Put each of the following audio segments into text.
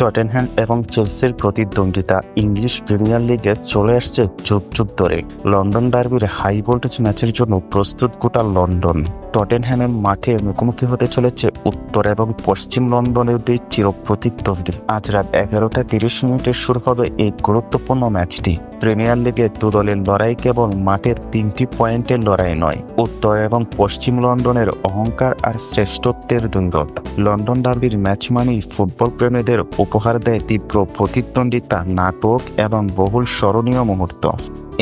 Tottenham এবং চেলসির প্রতিদ্বন্দ্বিতা ইংলিশ প্রিমিয়ার লিগে চলে আসছে যুগ যুগ ধরে। লন্ডন ডার্বির হাই ভোল্টেজ ম্যাচের জন্য প্রস্তুত গোটা লন্ডন। টটেনহ্যামের মাঠে মুখোমুখি হতে চলেছে উত্তর এবং পশ্চিম লন্ডনের দুই চিরপ্রতিদ্বন্দ্বী। আজ রাত 11:30 শুরু হবে এই গুরুত্বপূর্ণ ম্যাচটি। প্রিমিয়ার লিগে দুদলের লড়াই কেবল মাঠের 3টি পয়েন্টের লড়াই নয়, উত্তর এবং পশ্চিম লন্ডনের অহংকার আর শ্রেষ্ঠত্বের দ্বন্দ্ব। লন্ডন ডার্বির ম্যাচ মানেই ফুটবল প্রেমীদের উপহার দেয় তীব্র প্রতিদ্বন্দ্বিতা, নাটক এবং বহুল স্মরণীয় মুহূর্ত।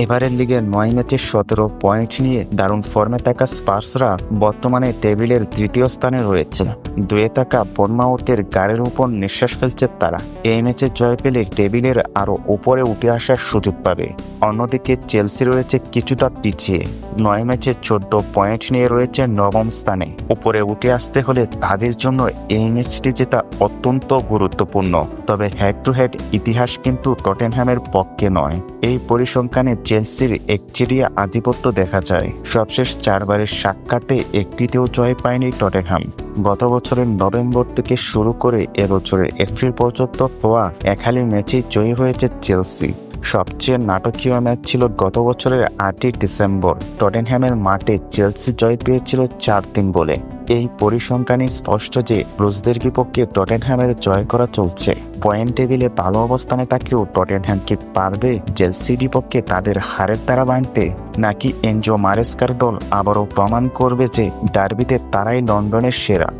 এবারের লিগে 9 ম্যাচে 17 পয়েন্ট নিয়ে দারুণ ফর্মে থাকা স্পার্সরা বর্তমানে টেবিলের তৃতীয় স্থানে রয়েছে। দুয়ে থাকা বর্নমাউথের গাড়ির উপর নিঃশ্বাস ফেলছে তারা। এই ম্যাচে জয় পেলে টেবিলের আরও উপরে উঠে আসার সুযোগ পাবে। অন্যদিকে চেলসি রয়েছে কিছুটা পিছিয়ে, 9 ম্যাচে 14 পয়েন্ট নিয়ে রয়েছে নবম স্থানে। উপরে উঠে আসতে হলে তাদের জন্য এই ম্যাচটি জেতা অত্যন্ত গুরুত্বপূর্ণ। তবে হেড টু হেড ইতিহাস কিন্তু টটেনহ্যামের পক্ষে নয়। এই পরিসংখ্যানে চেলসির একচেটিয়া আধিপত্য দেখা যায়। সবশেষ 4 বারের সাক্ষাতে একটিতেও জয় পায়নি টটেনহ্যাম। গত বছরের নভেম্বর থেকে শুরু করে এবছরের এপ্রিল পর্যন্ত হওয়া একালি ম্যাচেই জয়ী হয়েছে চেলসি। সবচেয়ে নাটকীয় ম্যাচ ছিল গত বছরের 8ই ডিসেম্বর। টটেনহ্যামের মাঠে চেলসি জয় পেয়েছিল 4-3 গোলে। এই পরিসংখ্যানই স্পষ্ট যে ব্লুজদের বিপক্ষে টটেনহ্যামের জয় করা চলছে। পয়েন্ট টেবিলে ভালো অবস্থানে থাকলেও টটেনহ্যাম কি পারবে চেলসির বিপক্ষে তাদের হারের দ্বারা ভাঙতে, নাকি এনজো মারেস্কার দল আবারও প্রমাণ করবে যে ডার্বিতে তারাই লন্ডনের সেরা?